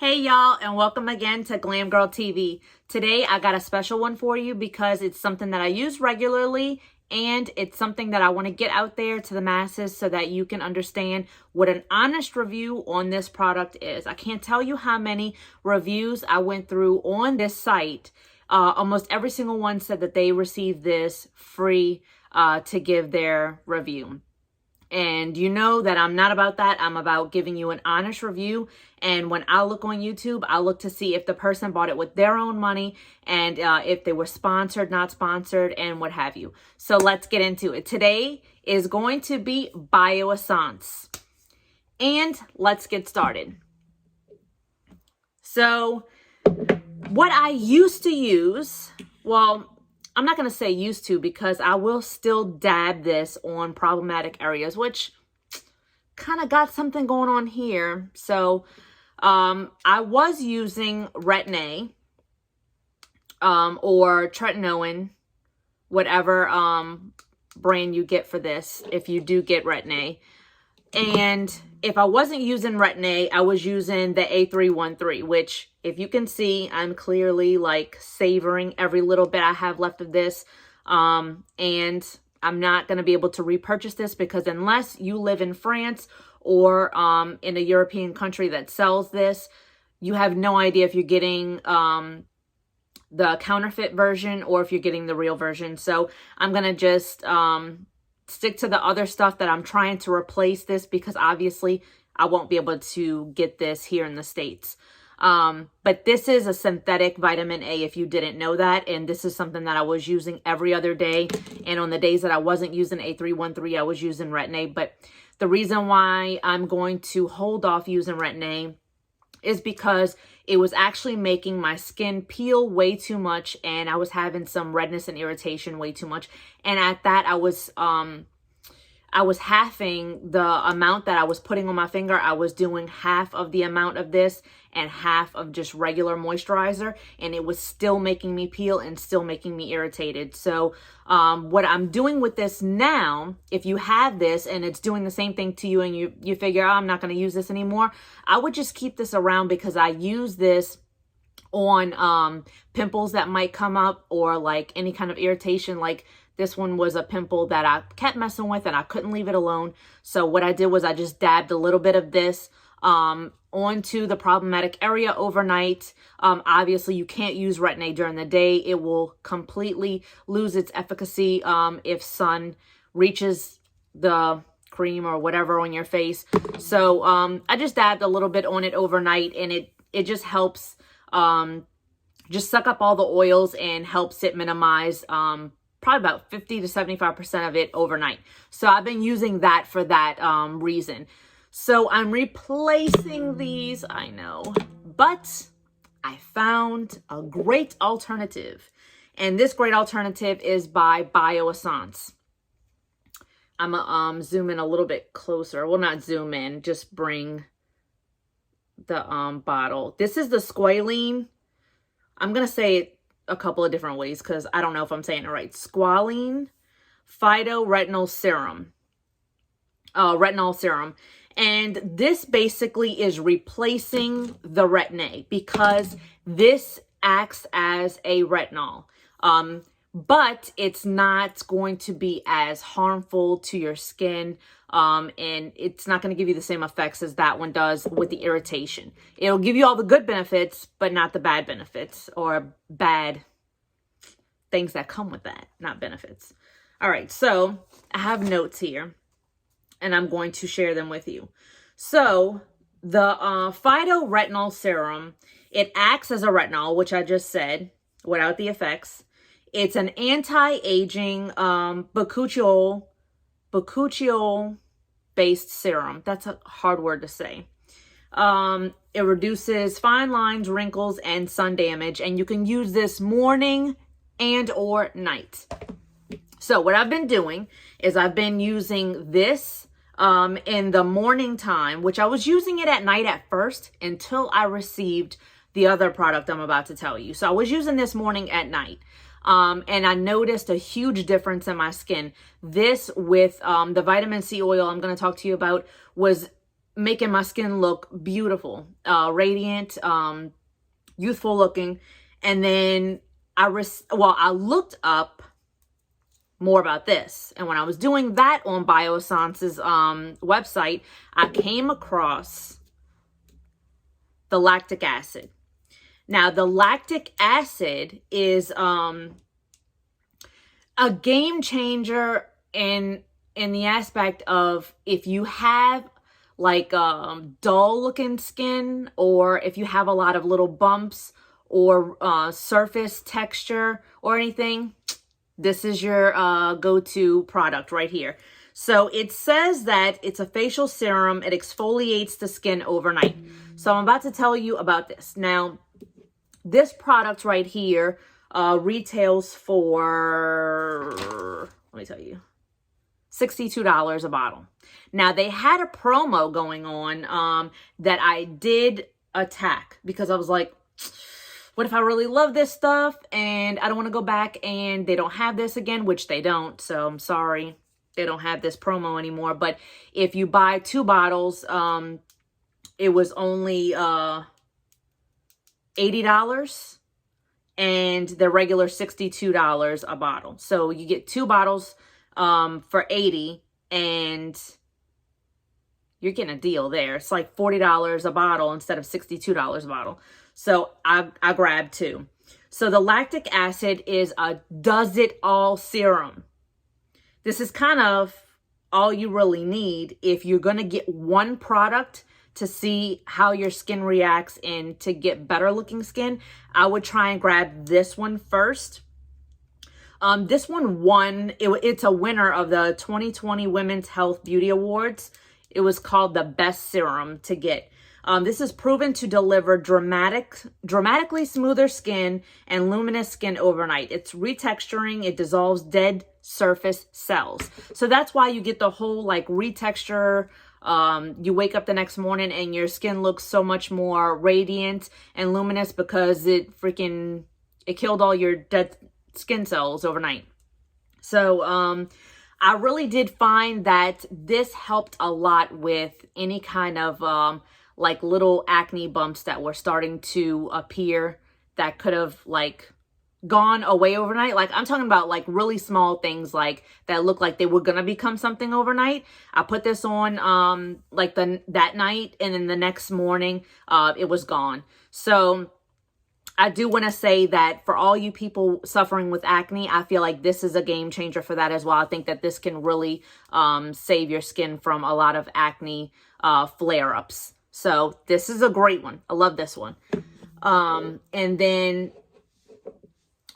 Hey y'all, and welcome again to Glam Girl TV. Today I got a special one for you because it's something that I use regularly and it's something that I want to get out there to the masses so that you can understand what an honest review on this product is. I can't tell you how many reviews I went through on this site. Almost every single one said that they received this free to give their review. And you know that I'm not about that. I'm about giving you an honest review. And when I look on YouTube, I look to see if the person bought it with their own money and if they were sponsored, not sponsored, and what have you. So let's get into it. Today is going to be Biossance. And let's get started. So what I used to use, well, I'm not going to say used to because I will still dab this on problematic areas, which kind of got something going on here. So I was using Retinol or Tretinoin, whatever brand you get for this, if you do get Retinol. And if I wasn't using Retinol, I was using the A313, which if you can see, I'm clearly like savoring every little bit I have left of this. And I'm not going to be able to repurchase this because unless you live in France or in a European country that sells this, you have no idea if you're getting the counterfeit version or if you're getting the real version. So I'm going to just stick to the other stuff that I'm trying to replace this because obviously I won't be able to get this here in the States. But this is a synthetic vitamin A if you didn't know that. And this is something that I was using every other day. And on the days that I wasn't using A313, I was using Retinol. But the reason why I'm going to hold off using Retinol is because it was actually making my skin peel way too much and I was having some redness and irritation way too much. And at that, I was halving the amount that I was putting on my finger. I was doing half of the amount of this and half of just regular moisturizer, and it was still making me peel and still making me irritated. So what I'm doing with this now, if you have this and it's doing the same thing to you and you figure, oh, I'm not going to use this anymore, I would just keep this around because I use this on pimples that might come up or like any kind of irritation. Like this one was a pimple that I kept messing with and I couldn't leave it alone. So what I did was I just dabbed a little bit of this onto the problematic area overnight. Obviously, you can't use Retinol during the day. It will completely lose its efficacy if sun reaches the cream or whatever on your face. So I just dabbed a little bit on it overnight and it just helps just suck up all the oils and helps it minimize probably about 50 to 75% of it overnight. So I've been using that for that reason. So I'm replacing these, I know, but I found a great alternative. And this great alternative is by Biossance. I'm gonna zoom in a little bit closer. Well, not zoom in, just bring the bottle. This is the Squalene. I'm gonna say it a couple of different ways because I don't know if I'm saying it right. Squalene Phytoretinal Serum. Retinol Serum. And this basically is replacing the Retinol because this acts as a retinol. But it's not going to be as harmful to your skin. And it's not going to give you the same effects as that one does with the irritation. It'll give you all the good benefits, but not the bad benefits or bad things that come with that, not benefits. All right, so I have notes here and I'm going to share them with you. So the Phytoretinal Serum, it acts as a retinol, which I just said, without the effects. It's an anti-aging bacuchiol-based serum. That's a hard word to say. It reduces fine lines, wrinkles, and sun damage. And you can use this morning and or night. So what I've been doing is I've been using this in the morning time, which I was using it at night at first until I received the other product I'm about to tell you. So I was using this morning at night. And I noticed a huge difference in my skin. This with the vitamin C oil I'm going to talk to you about was making my skin look beautiful, radiant, youthful looking. And then I looked up more about this. And when I was doing that on Biossance's website, I came across the lactic acid. Now, the lactic acid is a game changer in the aspect of if you have like dull looking skin, or if you have a lot of little bumps or surface texture or anything, this is your go-to product right here. So it says that it's a facial serum. It exfoliates the skin overnight. So I'm about to tell you about this. Now, this product right here retails for, let me tell you, $62 a bottle. Now, they had a promo going on that I did attack because I was like, what if I really love this stuff and I don't want to go back and they don't have this again, which they don't. So I'm sorry, they don't have this promo anymore. But if you buy 2 bottles, it was only $80 and the regular $62 a bottle. So you get 2 bottles for $80 and you're getting a deal there. It's like $40 a bottle instead of $62 a bottle. So I grabbed 2. So the lactic acid is a does-it-all serum. This is kind of all you really need if you're going to get one product to see how your skin reacts and to get better looking skin. I would try and grab this one first. This one won, it's a winner of the 2020 Women's Health Beauty Awards. It was called the best serum to get. This is proven to deliver dramatically smoother skin and luminous skin overnight. It's retexturing. It dissolves dead surface cells. So that's why you get the whole like retexture. You wake up the next morning and your skin looks so much more radiant and luminous because it killed all your dead skin cells overnight. So I really did find that this helped a lot with any kind of like little acne bumps that were starting to appear that could have like gone away overnight. Like I'm talking about like really small things like that look like they were gonna become something overnight. I put this on like that night, and then the next morning it was gone. So I do want to say that for all you people suffering with acne, I feel like this is a game changer for that as well. I think that this can really save your skin from a lot of acne flare-ups. So this is a great one. I love this one. And then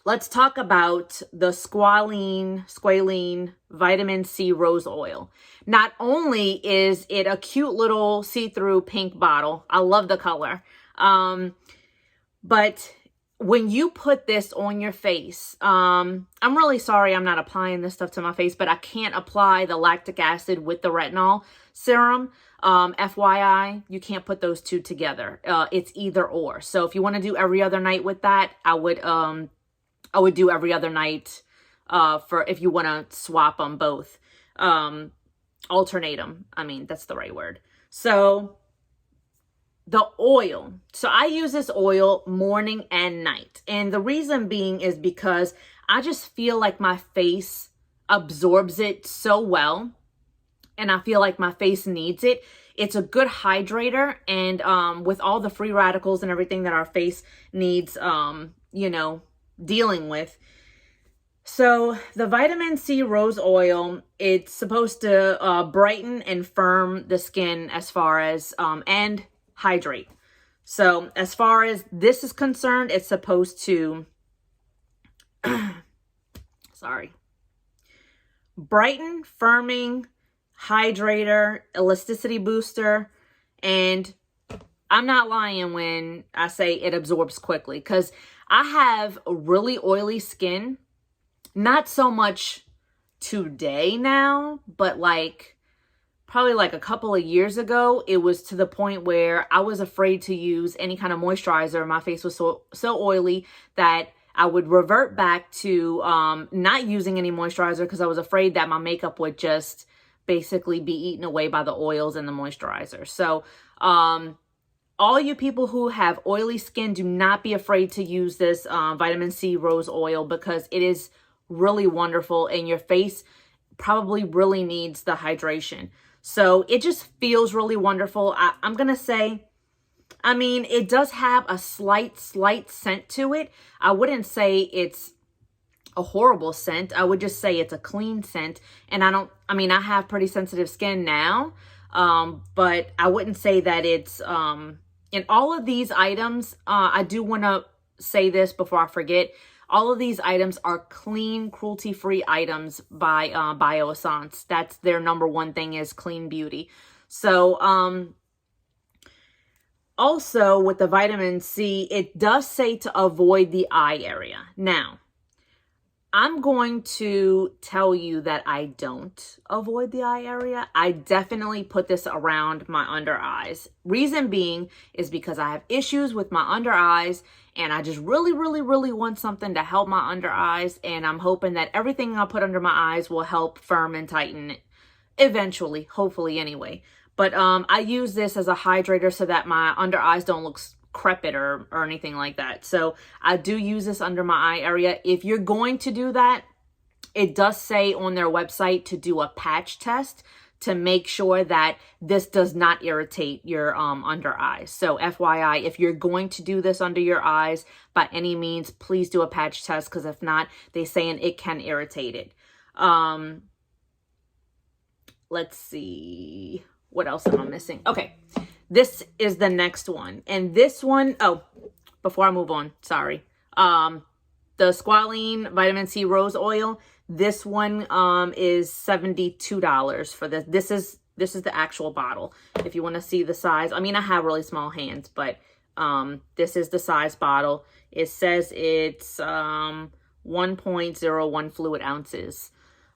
let's talk about the Squalene Vitamin C Rose Oil. Not only is it a cute little see-through pink bottle, I love the color, but when you put this on your face, I'm really sorry I'm not applying this stuff to my face, but I can't apply the lactic acid with the retinol serum. FYI, you can't put those two together. It's either or. So if you want to do every other night with that, I would do every other night for if you want to swap them both. Alternate them. I mean, that's the right word. So the oil. So I use this oil morning and night. And the reason being is because I just feel like my face absorbs it so well. And I feel like my face needs it. It's a good hydrator. And with all the free radicals and everything that our face needs, you know, dealing with. So the vitamin C rose oil, it's supposed to brighten and firm the skin as far as, and hydrate. So as far as this is concerned, it's supposed to, brighten, firming, hydrator, elasticity booster, and I'm not lying when I say it absorbs quickly, because I have really oily skin. Not so much today now, but like probably like a couple of years ago, it was to the point where I was afraid to use any kind of moisturizer. My face was so oily that I would revert back to not using any moisturizer because I was afraid that my makeup would just basically be eaten away by the oils and the moisturizer. So all you people who have oily skin, do not be afraid to use this vitamin C rose oil, because it is really wonderful and your face probably really needs the hydration. So it just feels really wonderful. I'm going to say, I mean, it does have a slight scent to it. I wouldn't say it's a horrible scent. I would just say it's a clean scent. And I have pretty sensitive skin now, but I wouldn't say that it's, in all of these items, I do want to say this before I forget, all of these items are clean, cruelty-free items by Biossance. That's their number one thing, is clean beauty. So, also with the vitamin C, it does say to avoid the eye area. Now, I'm going to tell you that I don't avoid the eye area. I definitely put this around my under eyes. Reason being is because I have issues with my under eyes, and I just really want something to help my under eyes. And I'm hoping that everything I put under my eyes will help firm and tighten it eventually, hopefully anyway. But I use this as a hydrator so that my under eyes don't look crepit or anything like that. So I do use this under my eye area. If you're going to do that, it does say on their website to do a patch test to make sure that this does not irritate your under eyes. So FYI, if you're going to do this under your eyes by any means, please do a patch test, because if not, they're saying it can irritate it. Let's see, what else am I missing? Okay. This is the next one. And this one, oh, before I move on, sorry. The Squalene Vitamin C Rose Oil, this one is $72 for this. This is the actual bottle. If you want to see the size. I mean, I have really small hands, but this is the size bottle. It says it's 1.01 fluid ounces.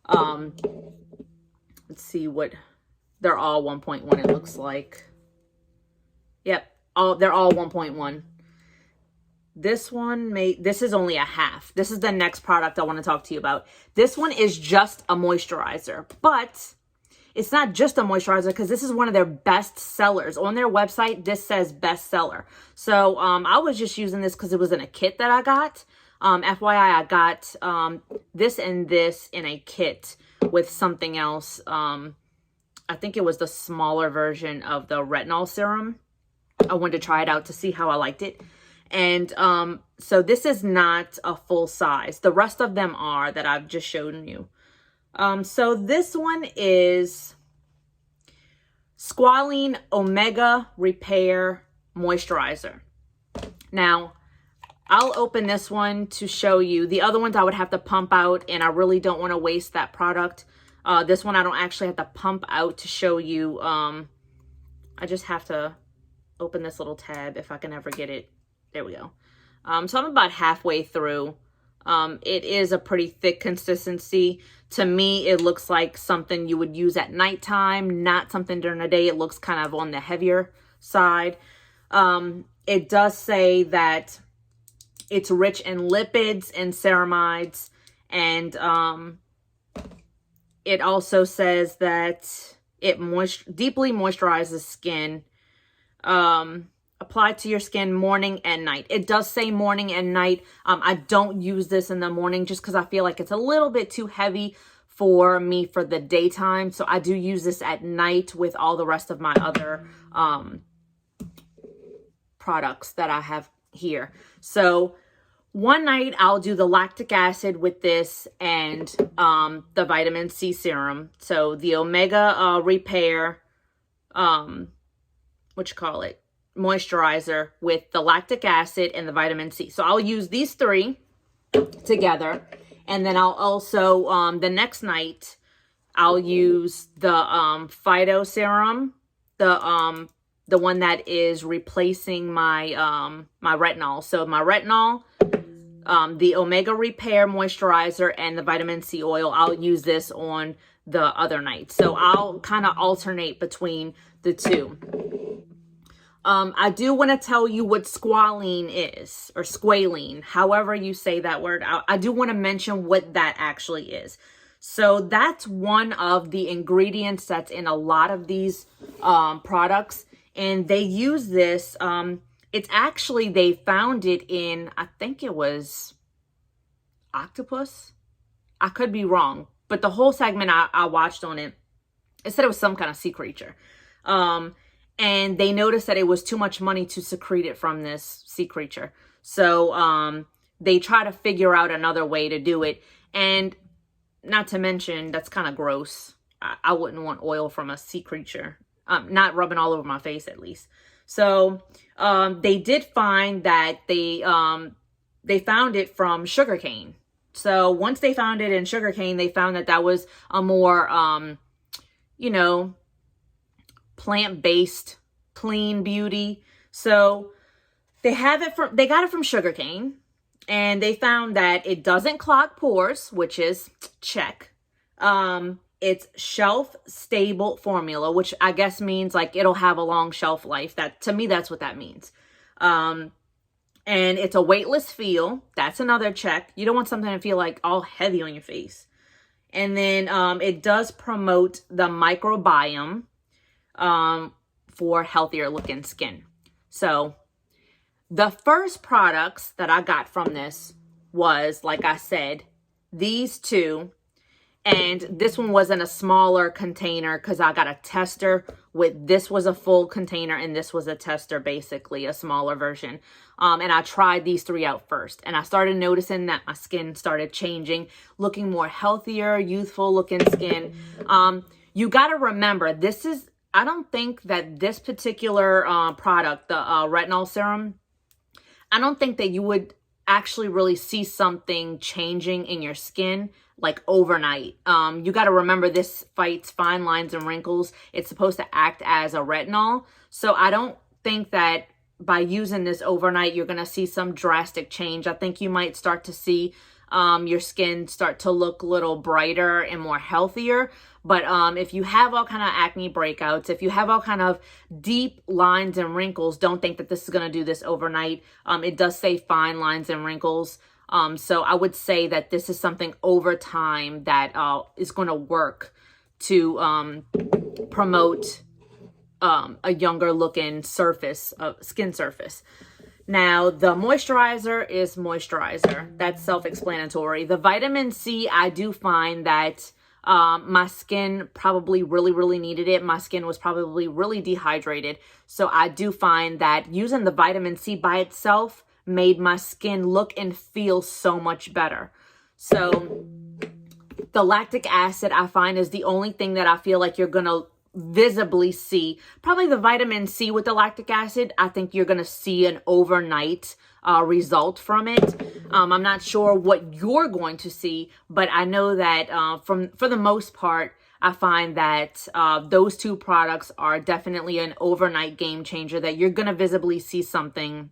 Let's see what, they're all 1.1 it looks like. Yep, they're all 1.1. This one this is only a half. This is the next product I want to talk to you about. This one is just a moisturizer, but it's not just a moisturizer, because this is one of their best sellers. On their website, this says bestseller. So I was just using this because it was in a kit that I got. FYI, I got this and this in a kit with something else. I think it was the smaller version of the Retinol Serum. I wanted to try it out to see how I liked it. And so this is not a full size. The rest of them are, that I've just shown you. So this one is Squalene Omega Repair Moisturizer. Now, I'll open this one to show you. The other ones I would have to pump out, and I really don't want to waste that product. This one I don't actually have to pump out to show you. I just have to open this little tab if I can ever get it. There we go. So I'm about halfway through. It is a pretty thick consistency. To me, it looks like something you would use at nighttime, not something during the day. It looks kind of on the heavier side. It does say that it's rich in lipids and ceramides, and it also says that it deeply moisturizes skin. Apply to your skin morning and night. It does say morning and night. I don't use this in the morning just because I feel like it's a little bit too heavy for me for the daytime. So I do use this at night with all the rest of my other products that I have here. So one night I'll do the lactic acid with this and the vitamin C serum. So the Omega Repair, moisturizer with the lactic acid and the vitamin C. So I'll use these three together. And then I'll also, the next night, I'll use the Phyto Serum, the one that is replacing my my retinol. So my retinol, the Omega Repair moisturizer, and the vitamin C oil, I'll use this on the other night. So I'll kind of alternate between the two. I do want to tell you what squalene is, or squalene, however you say that word. I do want to mention what that actually is. So that's one of the ingredients that's in a lot of these products. And they use this, it's actually, they found it in, I think it was octopus. I could be wrong, but the whole segment I watched on it, it said it was some kind of sea creature. And they noticed that it was too much money to secrete it from this sea creature. So they try to figure out another way to do it. And not to mention, that's kind of gross. I wouldn't want oil from a sea creature. Not rubbing all over my face, at least. So they did find that they found it from sugarcane. So once they found it in sugarcane, they found that that was a more, you know, plant-based, clean beauty. So they got it from sugarcane, and they found that it doesn't clog pores, which is check. It's shelf-stable formula, which I guess means like it'll have a long shelf life. That, to me, that's what that means. And it's a weightless feel. That's another check. You don't want something to feel like all heavy on your face. And then it does promote the microbiome for healthier looking skin. So the first products that I got from this was, like I said, these two. And this one was in a smaller container because I got a tester with, this was a full container and this was a tester, basically a smaller version. And I tried these three out first, and I started noticing that my skin started changing, looking more healthier, youthful looking skin. You got to remember, this is, I don't think that this particular product, the Retinol Serum, I don't think that you would actually really see something changing in your skin like overnight. You got to remember, this fights fine lines and wrinkles. It's supposed to act as a retinol. So I don't think that by using this overnight, you're going to see some drastic change. I think you might start to see your skin start to look a little brighter and more healthier. But if you have all kind of acne breakouts, if you have all kind of deep lines and wrinkles, don't think that this is going to do this overnight. It does say fine lines and wrinkles. So I would say that this is something over time that is going to work to promote a younger looking surface, skin surface. Now, the moisturizer is moisturizer. That's self-explanatory. The vitamin C, I do find that my skin probably really needed it. My skin was probably really dehydrated. So I do find that using the vitamin C by itself made my skin look and feel so much better. So the lactic acid, I find, is the only thing that I feel like you're going to visibly see. Probably the vitamin C with the lactic acid, I think you're going to see an overnight result from it. I'm not sure what you're going to see, but I know that for the most part, I find that those two products are definitely an overnight game changer, that you're going to visibly see something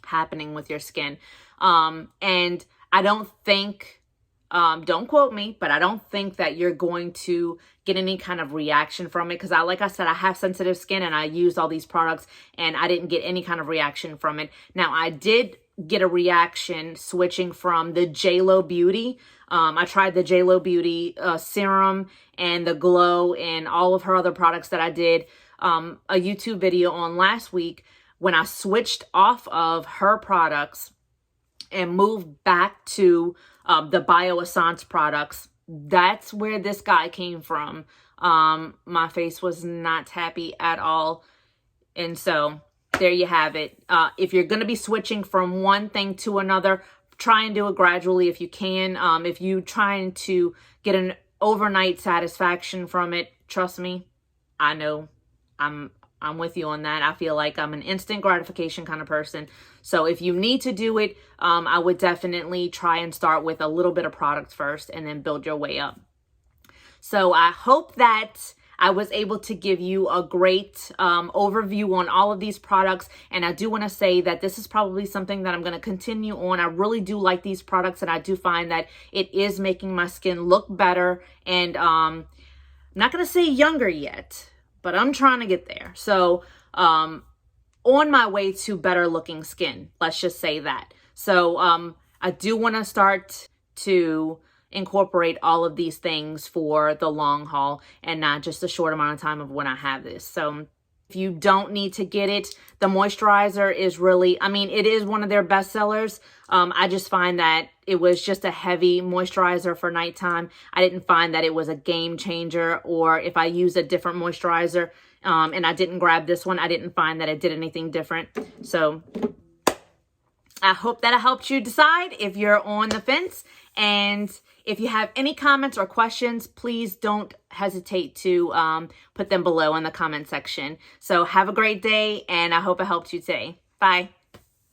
happening with your skin. And I don't think, don't quote me, but I don't think that you're going to get any kind of reaction from it. Because like I said, I have sensitive skin and I used all these products and I didn't get any kind of reaction from it. Now, I did get a reaction switching from the JLo Beauty. I tried the JLo Beauty serum and the glow and all of her other products that I did a YouTube video on last week. When I switched off of her products and moved back to the Biossance products, that's where this guy came from. My face was not happy at all. And so there you have it. If you're going to be switching from one thing to another, try and do it gradually if you can. If you're trying to get an overnight satisfaction from it, trust me, I know I'm with you on that. I feel like I'm an instant gratification kind of person. So if you need to do it, I would definitely try and start with a little bit of product first and then build your way up. So I hope that I was able to give you a great overview on all of these products. And I do want to say that this is probably something that I'm going to continue on. I really do like these products, and I do find that it is making my skin look better. And I'm not going to say younger yet, but I'm trying to get there. So on my way to better looking skin, let's just say that. So I do want to start to incorporate all of these things for the long haul and not just a short amount of time of when I have this. So if you don't need to get it, the moisturizer is really, I mean, it is one of their best sellers. I just find that it was just a heavy moisturizer for nighttime. I didn't find that it was a game changer, or if I use a different moisturizer and I didn't grab this one, I didn't find that it did anything different. So I hope that helped you decide if you're on the fence. And if you have any comments or questions, please don't hesitate to put them below in the comment section. So have a great day, and I hope it helped you today. Bye.